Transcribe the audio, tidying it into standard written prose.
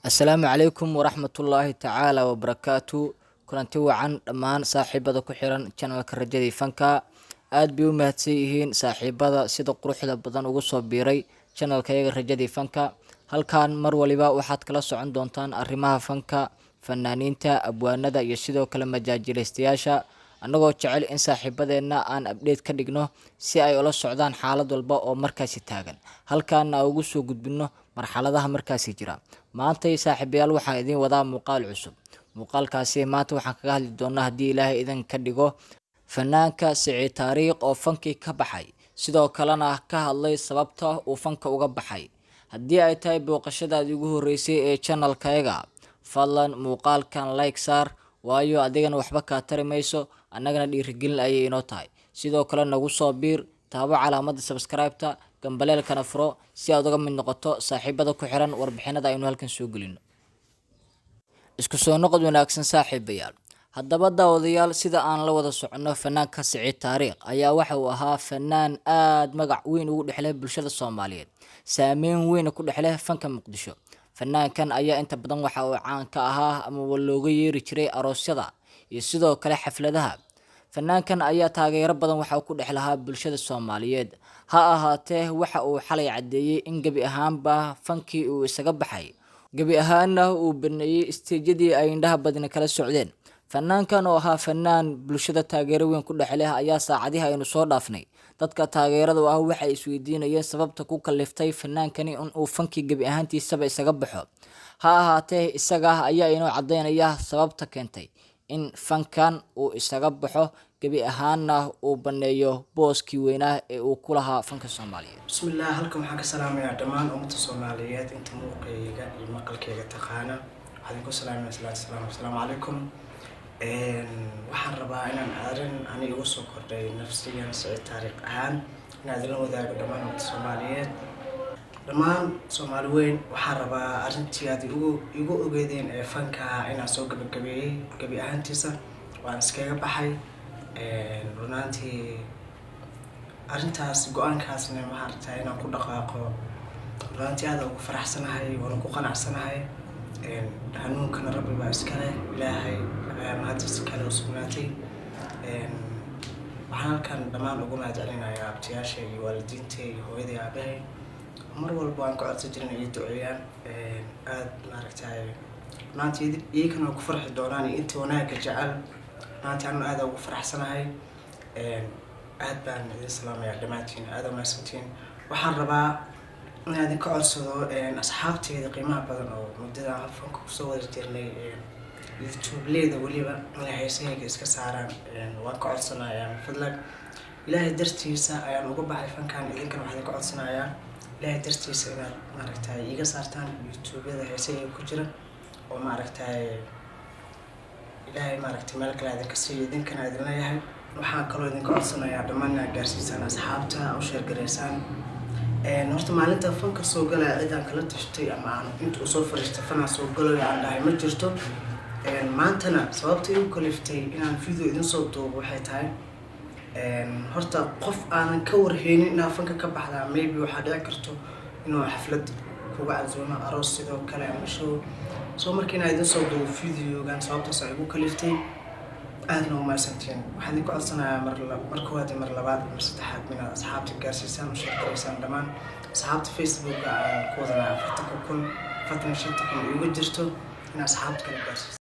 Asalaamu calaykum waraxmatullaahi tacaala wabarakaatu. Kulanti wacan dhammaan saaxiibada ku xiran channelka Rajadii Fanka. Aad bay u mahadsan yihiin saaxiibada sida quruxda badan ugu soo biiray channelkayaga Rajadii Fanka. Halkan mar waliba waxaad kala socon doontaan arrimaha fanka, fanaaniinta, abwaanada iyo sidoo kale majaajilaystayaasha. Annagoo jecel in saaxiibadeena aan update ka dhigno si ay ula socdaan xaalad walba oo markaasi taagan. Halkaana ugu soo gudbino marxaladaha markaasi jira. Maanta saaxiibayaal waxaan idin wadaa muuqaal cusub. Muuqaalkaasi maanta waxaan kaga hadli doonaa haddii Ilaahay idin ka dhigo fanaanka Siciid Taariikh oo fankii ka baxay, sidoo kalena ka hadlay sababta uu fanka uga baxay. Haddii ay tahay booqashadaadii ugu horeysay ee channelkayaga, fadlan muuqaalkan like saar, waayo adigana waxba ka tari mayso, annagana dhiirigelin ayay inoo tahay. Sidoo kale nagu soo biir, taabo calaamadda subscribe-ta, gambaleelkana furo si aad uga mid noqoto saaxiibada ku xiran warbixinada aynu halkan soo gelino. Isku soo noqod wanaagsan saaxiibayaal. Haddaba daawadayaal, sida aan la wada socono, fanaanka Siciid Taariikh ayaa waxa uu ahaa fanaan aad magac weyn ugu dhexleh bulshada Soomaaliyeed, saameyn weyn ku dhexleh fanka Muqdisho. Fanaankan ayaa inta badan waxa uu caan ka ahaa ama looga yeeri jiray aroosyada iyo sidoo kale xafladaha. Fanaankan ayaa taageero badan waxa uu ku dhex lahaa bulshada Soomaaliyeed. Ha ahaatee, waxa uu xalay cadeeyay in gabi ahaanba fankii uu isaga baxay, gabi ahaanna uu baneeyay isteejyadii ay indhaha badan kala socdeen. Fanaankan oo ahaa fanaan bulshada taageero weyn ku dhex leh ayaa saacadihi aynu soo dhaafnay dadka taageerada ah waxay isweydiinayeen sababta ku kaliftay fanaankani in uu fankii gabi ahaantiisaba isaga baxo. Ha ahaatee, isaga ayaa inoo cadeynaya sababta keentay in fankan uu isaga baxo gabi ahaanna uu baneeyo booskii weynaa ee uu ku lahaa fanka Soomaaliyeed. bismillaah, halkan waxaan ka salaamayaa dhammaan ummadda Soomaaliyeed inta muuqayga iyo maqalkayga taqaana. waxaan ku salaamayaa assalaamu calaykum. waxaan rabaa inaan arrin ani igu soo kordhay nafsiyan Siciid Taariikh ahaan inaan idin wadaago dhammaan ummadda Soomaaliyeed, dhammaan Soomaali weyn. waxaan rabaa arrintii aad igu ogeedeen ee fanka inaan soo gabagabeeyey gabi ahaantiisa waan iskaga baxay. runaantii arrintaas go-aankaasna waxaan rabtaa inaan ku dhaqaaqo. runaantii aad ugu faraxsanahay, waan ku qanacsanahay. hanuunkana Rabbi baa iskale, Ilaahay ayaa mahadis kale u sugnaatay. waxaan halkan dhammaan ugu mahadcelinayaa abtiyaasha iyo waalidiinta iyo hooyaday aabahay. mar walba waan ka codsan jirin inay duceeyaan. aad maaragtay runaantii iyagana ku farxi doonaan inta wanaagga jecel. runaantii anu aad ugu faraxsanahay. aad baan idin salaamayaa dhammaantiin, aad mahadsantiin. waxaan rabaa inaan idin ka codsado asxaabteyda qiimaha badan oo muddada aan fanka kusoo wada jirnay YouTube-leyda weliba inay heesahayga iska saaraan. waan ka codsanayaa fadlan. ilaahay dartiisa ayaan uga baxay fankan, idinkana waxaan idin ka codsanayaa ilaahay dartiisa inaad maaragtay iga saartaan YouTube-yada heesahayga ku jira oo maaragtay ilaahay maaragtay meel kale idinka siiyo, idinkana idin leeyahay. waxaan kaloo idinka codsanayaa dhammaan inaad gaarsiisaan asxaabta, u sheergareysaan. horta maalinta fanka soo galaya cidaan kala tashtay ama aan inta u soo fariistay fanaa soo galayo aan dhahay ma jirto. maantana sababta igu kaliftay inaan video idin soo duubo waxay tahay horta qof aanan ka warheynin inaa fanka ka baxdaa maybe waxaa dhici karto inuu xaflad kuga casuumo, aroos sidoo kale ama show. soo markii inaan idin soo duubo videogan sababtaas ay igu kaliftay. aadna u mahadsantiin. waxaan idin ka codsanayaa mar koowaad iyo mar labaad mar saddexaad inaad asxaabta gaarsiisaan, u sheergareysaan. dhammaan asxaabta Facebook aan ku wadanaa 40,000 45,000 igu jirto inaad asxaabta kala gaarsiisaan.